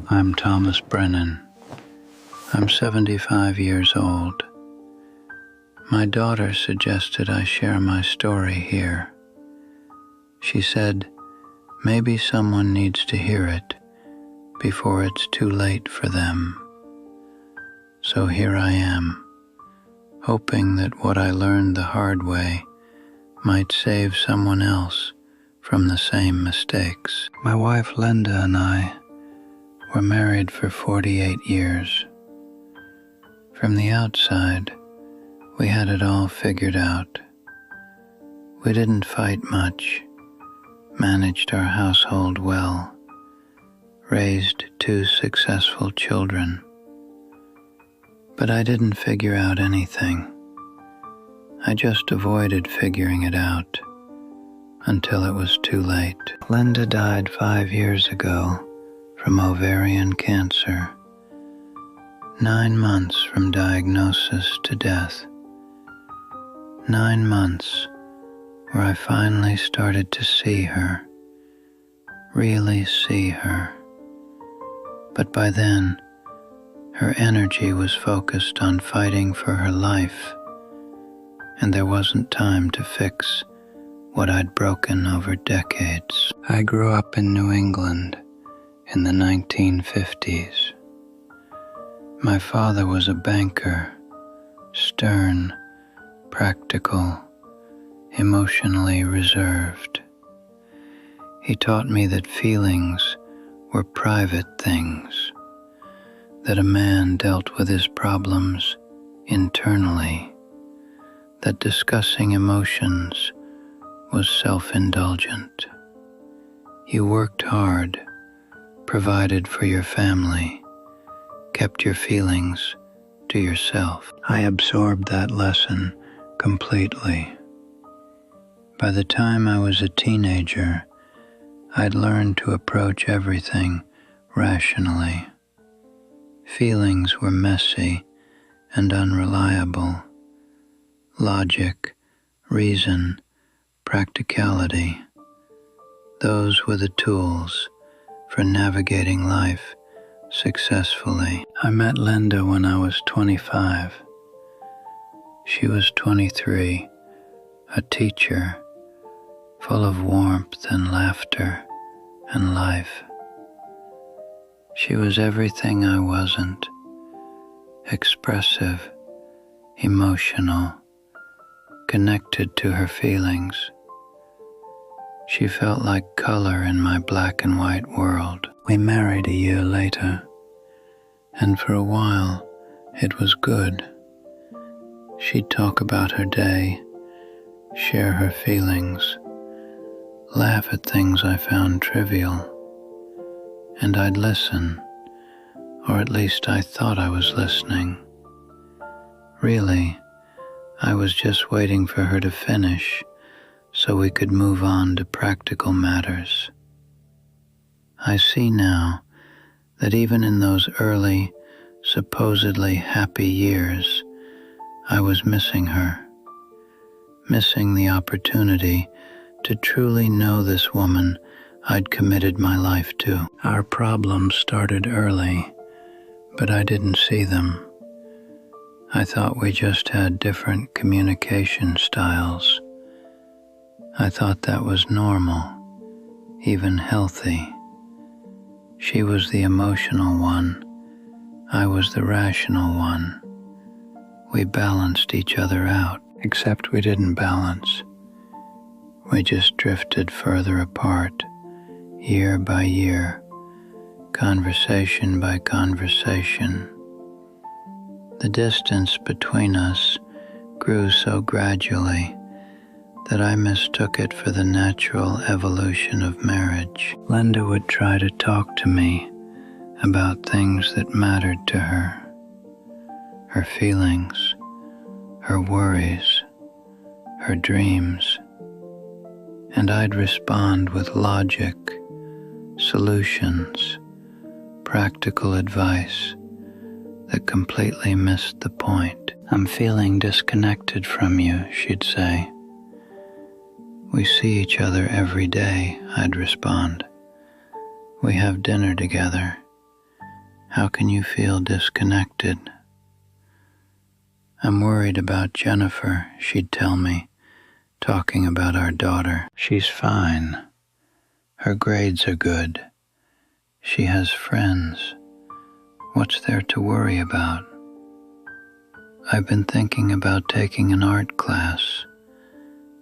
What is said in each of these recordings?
I'm Thomas Brennan. I'm 75 years old. My daughter suggested I share my story here. She said, maybe someone needs to hear it before it's too late for them. So here I am, hoping that what I learned the hard way might save someone else from the same mistakes. My wife Linda and I were married for 48 years. From the outside, we had it all figured out. We didn't fight much, managed our household well, raised 2 successful children. But I didn't figure out anything. I just avoided figuring it out until it was too late. Linda died 5 years ago from ovarian cancer, 9 months from diagnosis to death. 9 months where I finally started to see her, really see her. But by then, her energy was focused on fighting for her life, and there wasn't time to fix what I'd broken over decades. I grew up in New England in the 1950s. My father was a banker, stern, practical, emotionally reserved. He taught me that feelings were private things, that a man dealt with his problems internally, that discussing emotions was self-indulgent. You worked hard, provided for your family, kept your feelings to yourself. I absorbed that lesson completely. By the time I was a teenager, I'd learned to approach everything rationally. Feelings were messy and unreliable. Logic, reason, practicality, those were the tools for navigating life successfully. I met Linda when I was 25. She was 23, a teacher, full of warmth and laughter and life. She was everything I wasn't: expressive, emotional, connected to her feelings. She felt like color in my black and white world. We married a year later, and for a while it was good. She'd talk about her day, share her feelings, laugh at things I found trivial, and I'd listen, or at least I thought I was listening. Really, I was just waiting for her to finish so we could move on to practical matters. I see now that even in those early, supposedly happy years, I was missing her, missing the opportunity to truly know this woman I'd committed my life to. Our problems started early, but I didn't see them. I thought we just had different communication styles. I thought that was normal, even healthy. She was the emotional one. I was the rational one. We balanced each other out, except we didn't balance. We just drifted further apart, year by year, conversation by conversation. The distance between us grew so gradually that I mistook it for the natural evolution of marriage. Linda would try to talk to me about things that mattered to her, her feelings, her worries, her dreams, and I'd respond with logic, solutions, practical advice that completely missed the point. "I'm feeling disconnected from you," she'd say. "We see each other every day," I'd respond. "We have dinner together. How can you feel disconnected? I'm worried about Jennifer, she'd tell me, talking about our daughter. She's fine. Her grades are good. She has friends. What's there to worry about? I've been thinking about taking an art class.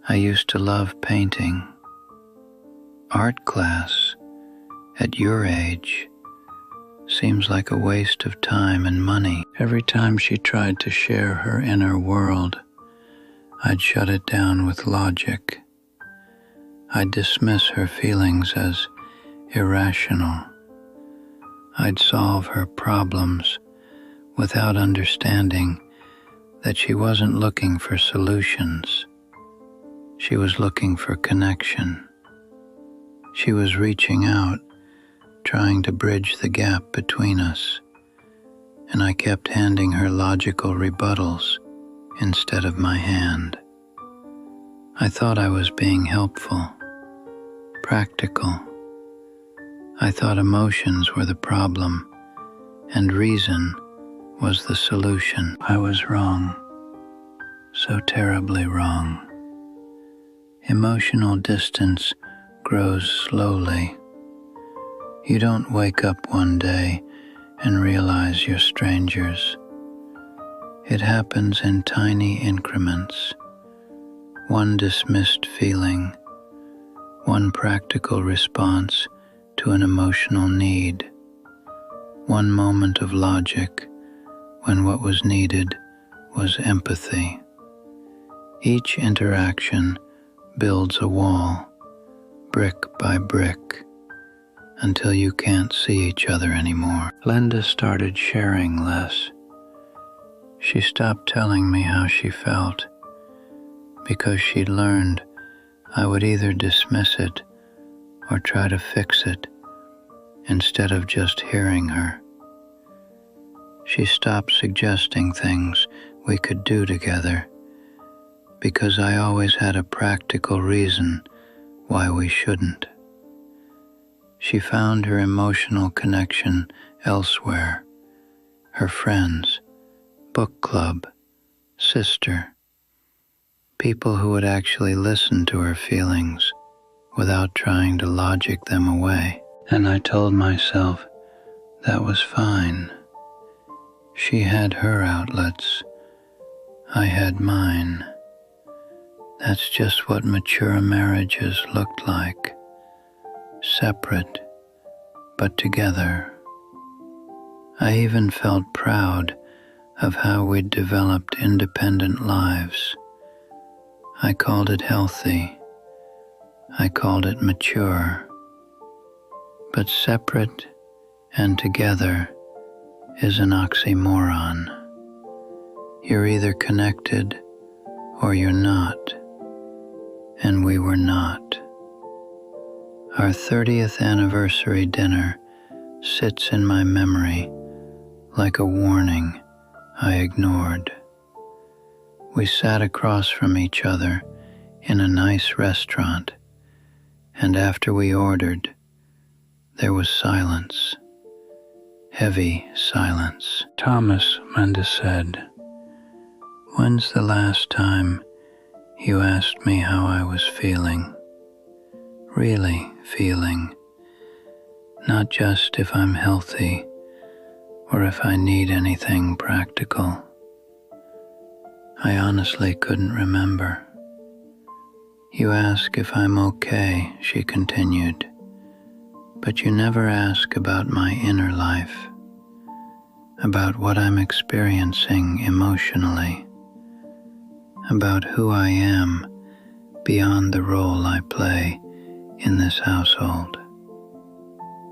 I used to love painting. Art class, at your age, seems like a waste of time and money. Every time she tried to share her inner world, I'd shut it down with logic. I'd dismiss her feelings as irrational. I'd solve her problems without understanding that she wasn't looking for solutions. She was looking for connection. She was reaching out, trying to bridge the gap between us, and I kept handing her logical rebuttals instead of my hand. I thought I was being helpful, practical. I thought emotions were the problem, and reason was the solution. I was wrong, so terribly wrong. Emotional distance grows slowly. You don't wake up one day and realize you're strangers. It happens in tiny increments. One dismissed feeling, one practical response to an emotional need, one moment of logic when what was needed was empathy. Each interaction builds a wall, brick by brick, until you can't see each other anymore. Linda started sharing less. She stopped telling me how she felt because she'd learned I would either dismiss it or try to fix it instead of just hearing her. She stopped suggesting things we could do together because I always had a practical reason why we shouldn't. She found her emotional connection elsewhere, her friends, book club, sister, people who would actually listen to her feelings without trying to logic them away. And I told myself that was fine. She had her outlets, I had mine. That's just what mature marriages looked like. Separate, but together. I even felt proud of how we'd developed independent lives. I called it healthy. I called it mature. But separate and together is an oxymoron. You're either connected or you're not, and we were not. Our 30th anniversary dinner sits in my memory like a warning I ignored. We sat across from each other in a nice restaurant, and after we ordered, there was silence, heavy silence. Thomas, Linda said, "When's the last time you asked me how I was feeling? Really feeling, not just if I'm healthy or if I need anything practical." I honestly couldn't remember. "You ask if I'm okay," she continued, "but you never ask about my inner life, about what I'm experiencing emotionally, about who I am beyond the role I play in this household."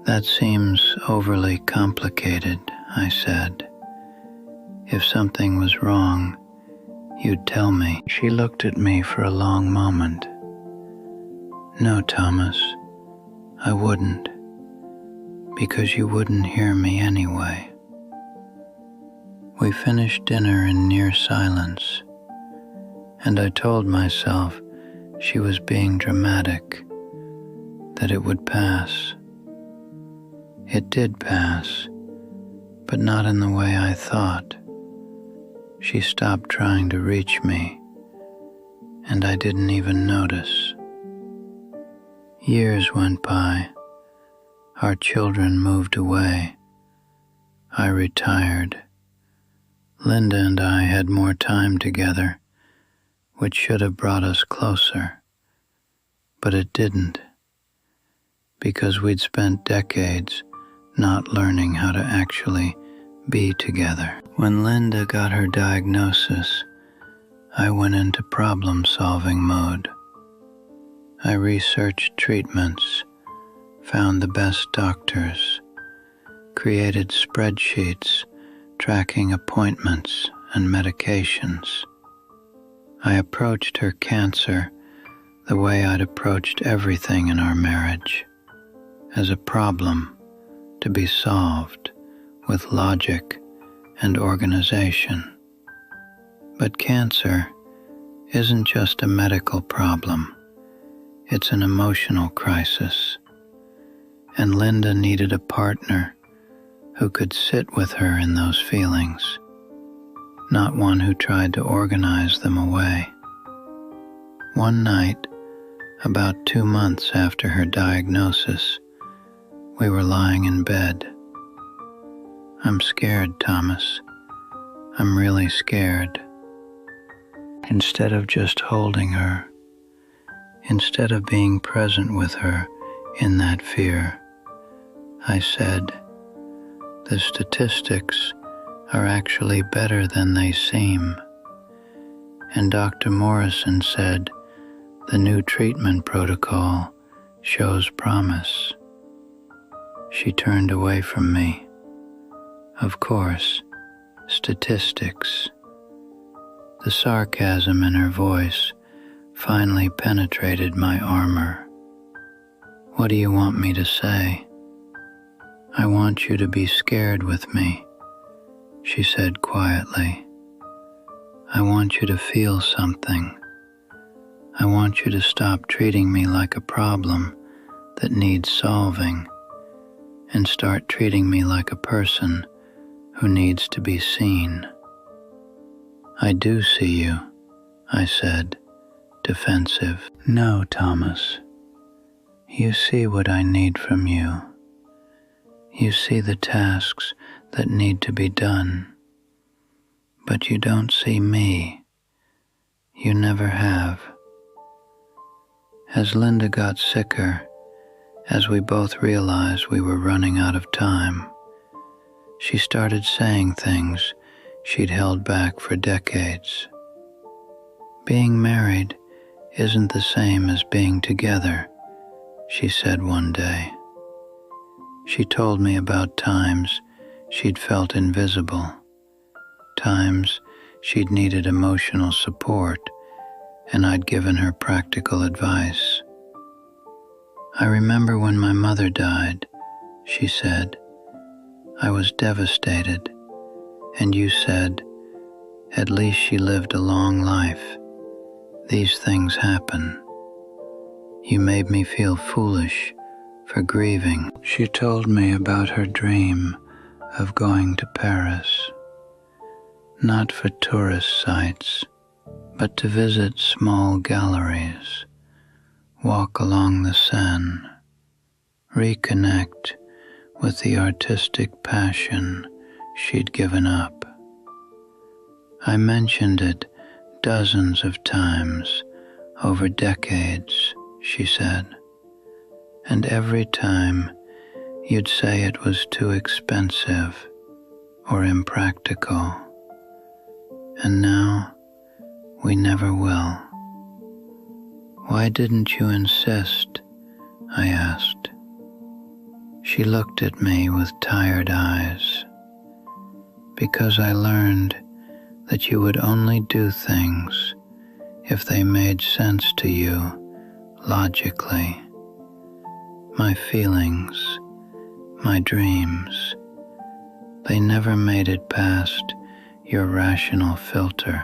"That seems overly complicated," I said. "If something was wrong, you'd tell me." She looked at me for a long moment. "No, Thomas, I wouldn't, because you wouldn't hear me anyway." We finished dinner in near silence, and I told myself she was being dramatic, that it would pass. It did pass, but not in the way I thought. She stopped trying to reach me, and I didn't even notice. Years went by. Our children moved away. I retired. Linda and I had more time together, which should have brought us closer, but it didn't, because we'd spent decades not learning how to actually be together. When Linda got her diagnosis, I went into problem-solving mode. I researched treatments, found the best doctors, created spreadsheets tracking appointments and medications. I approached her cancer the way I'd approached everything in our marriage, as a problem to be solved with logic and organization. But cancer isn't just a medical problem, it's an emotional crisis. And Linda needed a partner who could sit with her in those feelings, not one who tried to organize them away. One night, about 2 months after her diagnosis, we were lying in bed. "I'm scared, Thomas. I'm really scared." Instead of just holding her, instead of being present with her in that fear, I said, "The statistics are actually better than they seem." And Dr. Morrison said, "The new treatment protocol shows promise." She turned away from me. Of course, statistics. The sarcasm in her voice finally penetrated my armor. "What do you want me to say?" "I want you to be scared with me," she said quietly. "I want you to feel something. I want you to stop treating me like a problem that needs solving and start treating me like a person who needs to be seen." "I do see you," I said, defensive. "No, Thomas. You see what I need from you. You see the tasks that need to be done. But you don't see me. You never have." As Linda got sicker, as we both realized we were running out of time, she started saying things she'd held back for decades. "Being married isn't the same as being together," she said one day. She told me about times she'd felt invisible, times she'd needed emotional support, and I'd given her practical advice. "I remember when my mother died," she said. "I was devastated, and you said, 'At least she lived a long life. These things happen.' You made me feel foolish for grieving." She told me about her dream of going to Paris, not for tourist sites, but to visit small galleries, walk along the Seine, reconnect with the artistic passion she'd given up. I mentioned it dozens of times over decades, she said, and every time you'd say it was too expensive or impractical, and now we never will. "Why didn't you insist?" I asked. She looked at me with tired eyes. "Because I learned that you would only do things if they made sense to you logically. My feelings, my dreams, they never made it past your rational filter.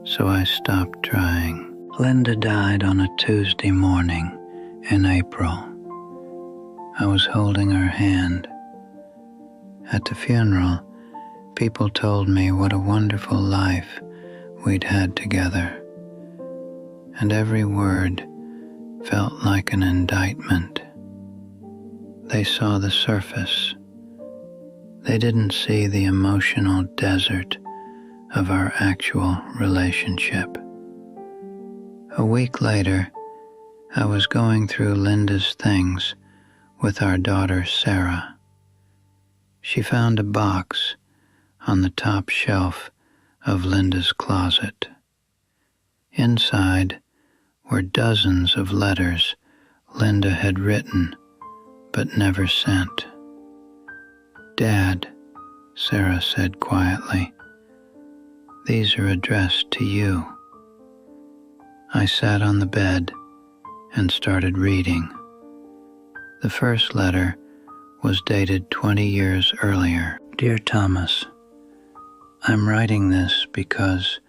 So I stopped trying." Linda died on a Tuesday morning in April. I was holding her hand, At the funeral, people told me what a wonderful life we'd had together, and every word felt like an indictment. They saw the surface. They didn't see the emotional desert of our actual relationship. A week later, I was going through Linda's things with our daughter Sarah. She found a box on the top shelf of Linda's closet. Inside were dozens of letters Linda had written but never sent. "Dad," Sarah said quietly, "these are addressed to you." I sat on the bed and started reading. The first letter was dated 20 years earlier. "Dear Thomas, I'm writing this because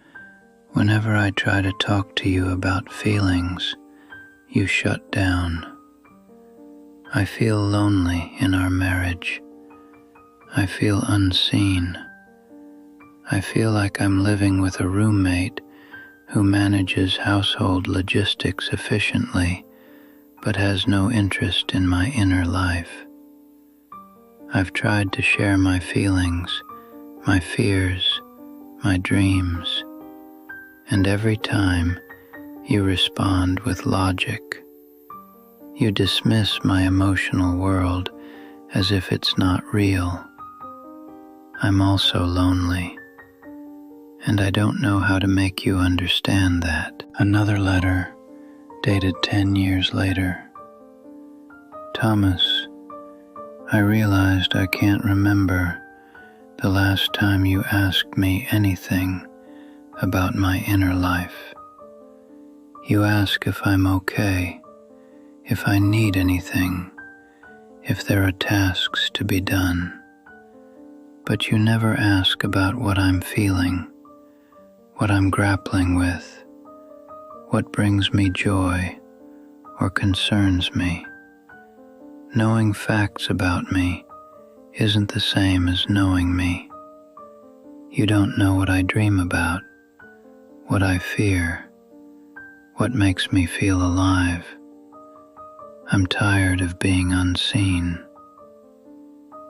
whenever I try to talk to you about feelings, you shut down. I feel lonely in our marriage. I feel unseen. I feel like I'm living with a roommate who manages household logistics efficiently but has no interest in my inner life. I've tried to share my feelings, my fears, my dreams, and every time you respond with logic. You dismiss my emotional world as if it's not real. I'm also lonely, and I don't know how to make you understand that." Another letter, dated 10 years later. "Thomas, I realized I can't remember the last time you asked me anything about my inner life. You ask if I'm okay, if I need anything, if there are tasks to be done. But you never ask about what I'm feeling, what I'm grappling with, what brings me joy or concerns me. Knowing facts about me isn't the same as knowing me. You don't know what I dream about, what I fear, what makes me feel alive. I'm tired of being unseen."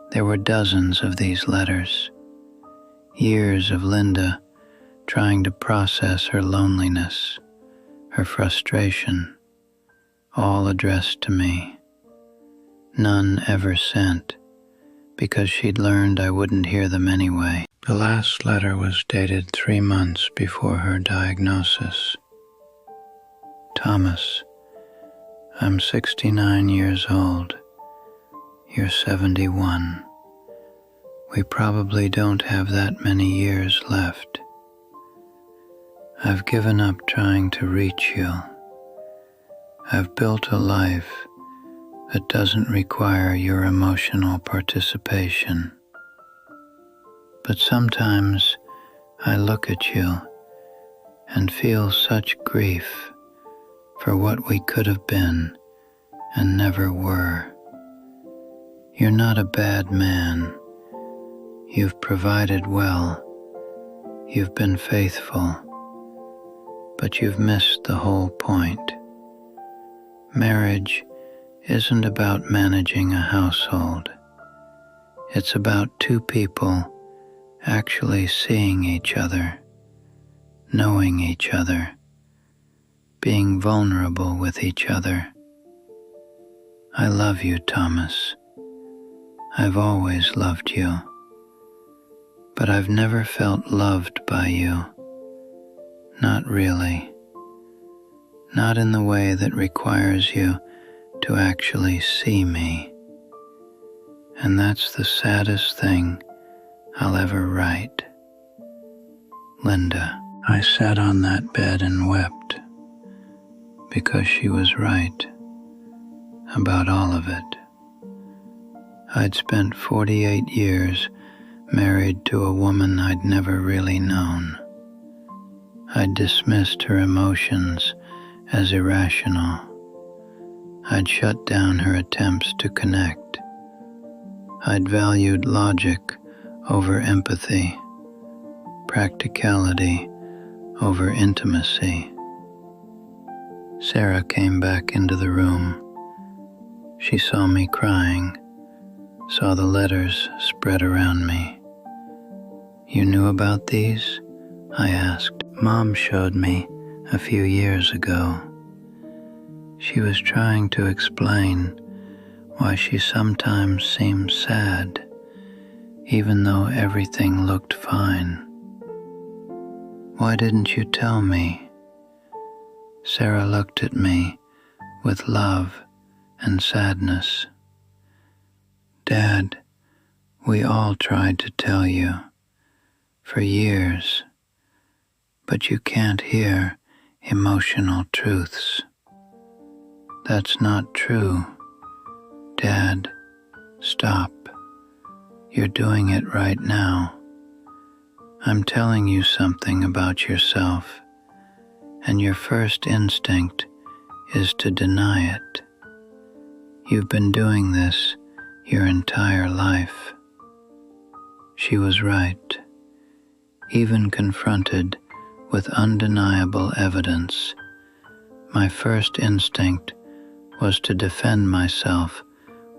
There were dozens of these letters, years of Linda trying to process her loneliness, her frustration, all addressed to me. None ever sent, because she'd learned I wouldn't hear them anyway. The last letter was dated 3 months before her diagnosis. "Thomas, I'm 69 years old. You're 71. We probably don't have that many years left. I've given up trying to reach you. I've built a life that doesn't require your emotional participation. But sometimes I look at you and feel such grief for what we could have been and never were. You're not a bad man. You've provided well. You've been faithful. But you've missed the whole point. Marriage isn't about managing a household. It's about two people actually seeing each other, knowing each other, being vulnerable with each other. I love you, Thomas. I've always loved you. But I've never felt loved by you. Not really. Not in the way that requires you to actually see me. And that's the saddest thing I'll ever write. Linda." I sat on that bed and wept, because she was right about all of it. I'd spent 48 years married to a woman I'd never really known. I'd dismissed her emotions as irrational. I'd shut down her attempts to connect. I'd valued logic over empathy, practicality over intimacy. Sarah came back into the room. She saw me crying, saw the letters spread around me. "You knew about these?" I asked. "Mom showed me a few years ago." She was trying to explain why she sometimes seemed sad, even though everything looked fine. "Why didn't you tell me?" Sarah looked at me with love and sadness. "Dad, we all tried to tell you for years, but you can't hear emotional truths." "That's not true. Dad, stop. You're doing it right now. I'm telling you something about yourself, and your first instinct is to deny it. You've been doing this your entire life." She was right. Even confronted with undeniable evidence, my first instinct was to defend myself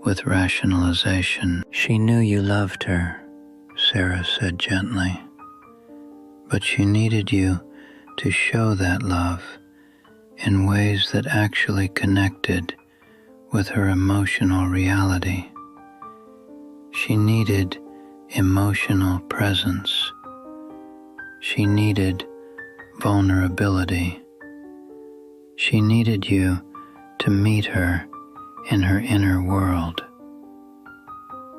with rationalization. "She knew you loved her," Sarah said gently, "but she needed you to show that love in ways that actually connected with her emotional reality. She needed emotional presence. She needed vulnerability. She needed you to meet her in her inner world."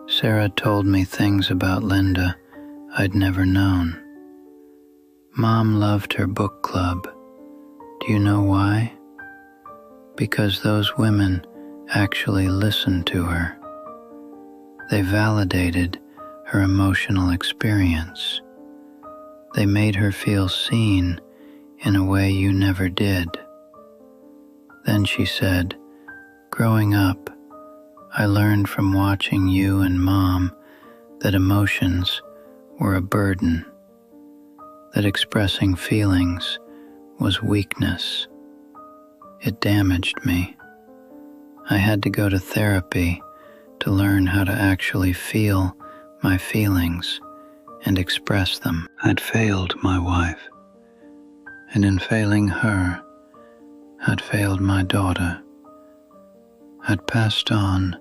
Sarah told me things about Linda I'd never known. Mom loved her book club. Do you know why? Because those women actually listened to her. They validated her emotional experience. They made her feel seen in a way you never did. Then she said, "Growing up, I learned from watching you and Mom that emotions were a burden, that expressing feelings was weakness. It damaged me. I had to go to therapy to learn how to actually feel my feelings and express them. I'd failed my wife, and in failing her, I'd failed my daughter. I'd passed on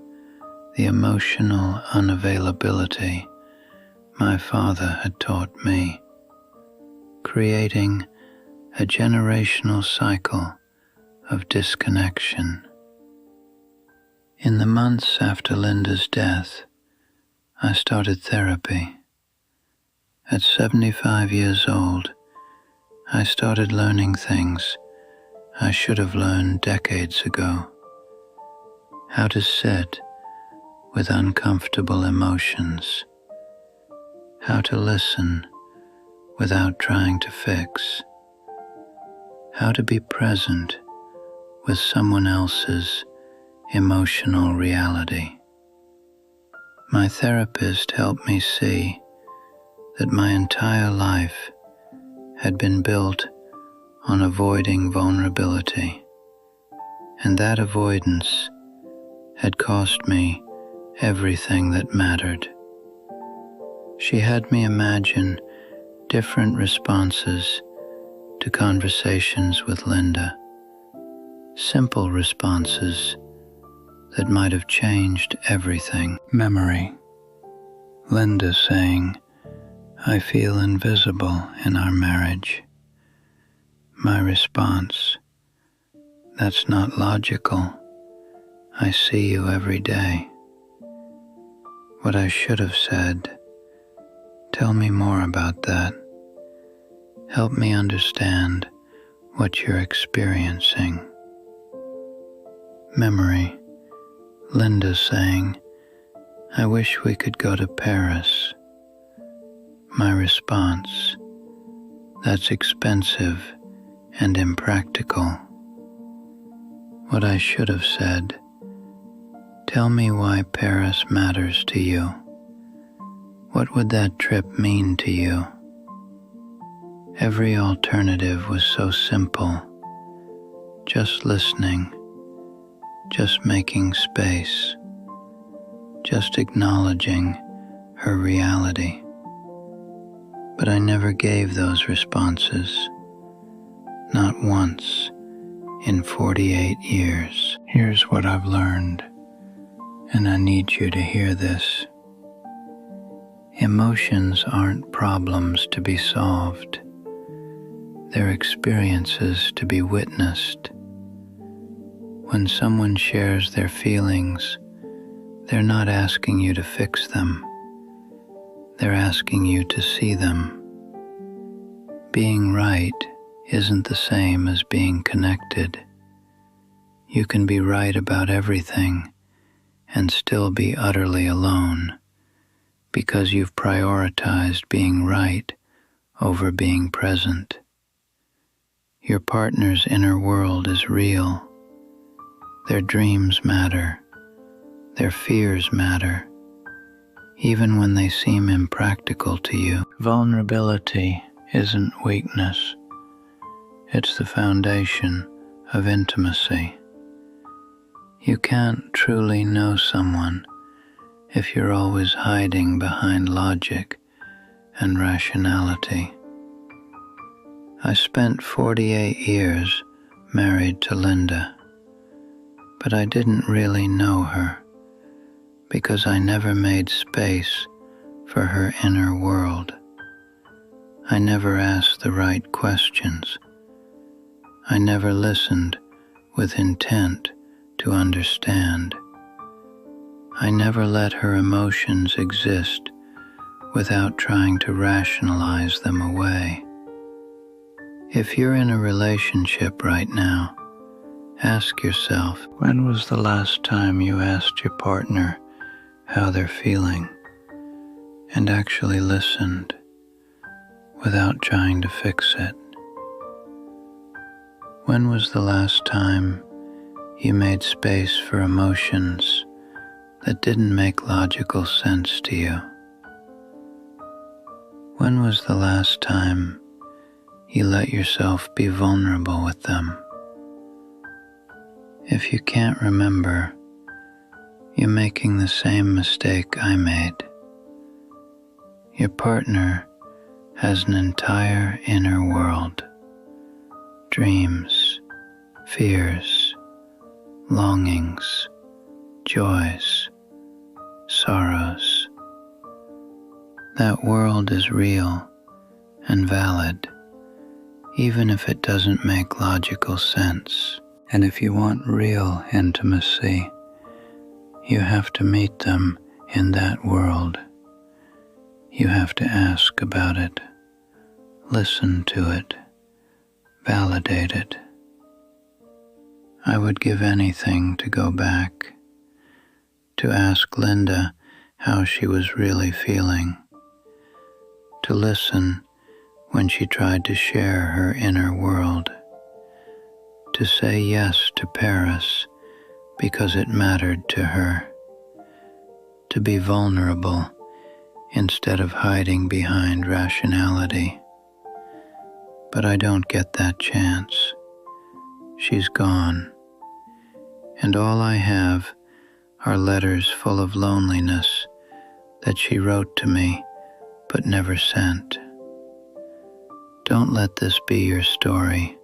the emotional unavailability my father had taught me, creating a generational cycle of disconnection. In the months after Linda's death, I started therapy. At 75 years old, I started learning things I should have learned decades ago. How to sit with uncomfortable emotions. How to listen without trying to fix. How to be present with someone else's emotional reality. My therapist helped me see that my entire life had been built on avoiding vulnerability, and that avoidance had cost me everything that mattered. She had me imagine different responses to conversations with Linda, simple responses that might have changed everything. Memory. Linda saying, "I feel invisible in our marriage." My response, "That's not logical. I see you every day." What I should have said, "Tell me more about that. Help me understand what you're experiencing." Memory. Linda saying, "I wish we could go to Paris." My response, "That's expensive and impractical." What I should have said, Tell me why Paris matters to you. What would that trip mean to you? Every alternative was so simple. Just listening, just making space, just acknowledging her reality. But I never gave those responses, not once in 48 years. Here's what I've learned, and I need you to hear this. Emotions aren't problems to be solved. They're experiences to be witnessed. When someone shares their feelings, they're not asking you to fix them. They're asking you to see them. Being right isn't the same as being connected. You can be right about everything and still be utterly alone because you've prioritized being right over being present. Your partner's inner world is real. Their dreams matter. Their fears matter, even when they seem impractical to you. Vulnerability isn't weakness. It's the foundation of intimacy. You can't truly know someone if you're always hiding behind logic and rationality. I spent 48 years married to Linda, but I didn't really know her because I never made space for her inner world. I never asked the right questions. I never listened with intent to understand. I never let her emotions exist without trying to rationalize them away. If you're in a relationship right now, ask yourself, when was the last time you asked your partner how they're feeling and actually listened without trying to fix it? When was the last time you made space for emotions that didn't make logical sense to you? When was the last time you let yourself be vulnerable with them? If you can't remember, you're making the same mistake I made. Your partner has an entire inner world. Dreams, fears, longings, joys, sorrows. That world is real and valid, even if it doesn't make logical sense. And if you want real intimacy, you have to meet them in that world. You have to ask about it, listen to it, validate it. I would give anything to go back, to ask Linda how she was really feeling, to listen when she tried to share her inner world, to say yes to Paris because it mattered to her, to be vulnerable instead of hiding behind rationality. But I don't get that chance. She's gone, and all I have are letters full of loneliness that she wrote to me but never sent. Don't let this be your story.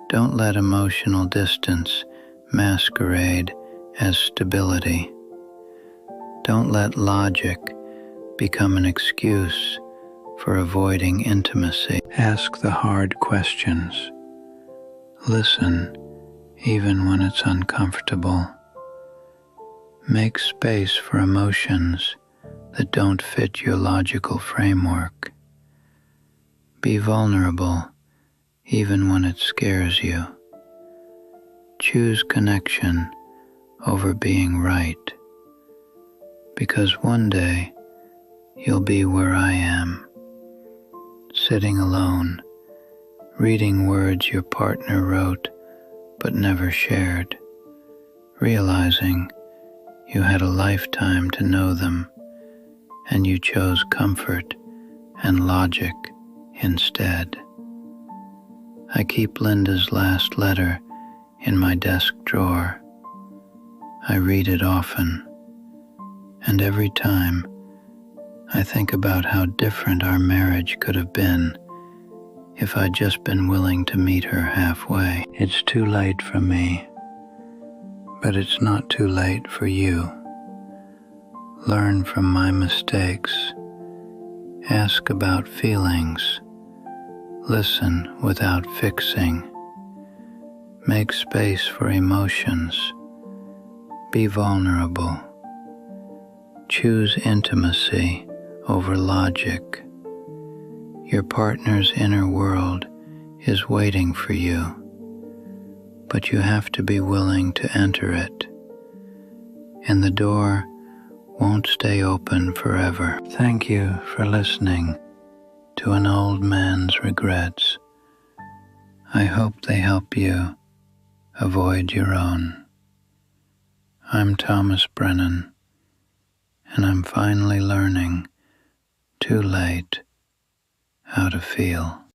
Don't let emotional distance masquerade as stability. Don't let logic become an excuse for avoiding intimacy. Ask the hard questions. Listen even when it's uncomfortable. Make space for emotions that don't fit your logical framework. Be vulnerable even when it scares you. Choose connection over being right, because one day you'll be where I am, sitting alone, reading words your partner wrote but never shared, realizing You had a lifetime to know them, and you chose comfort and logic instead. I keep Linda's last letter in my desk drawer. I read it often, and every time I think about how different our marriage could have been if I'd just been willing to meet her halfway. It's too late for me, but it's not too late for you. Learn from my mistakes. Ask about feelings. Listen without fixing. Make space for emotions. Be vulnerable. Choose intimacy over logic. Your partner's inner world is waiting for you, but you have to be willing to enter it, and the door won't stay open forever. Thank you for listening to an old man's regrets. I hope they help you avoid your own. I'm Thomas Brennan, and I'm finally learning, too late, how to feel.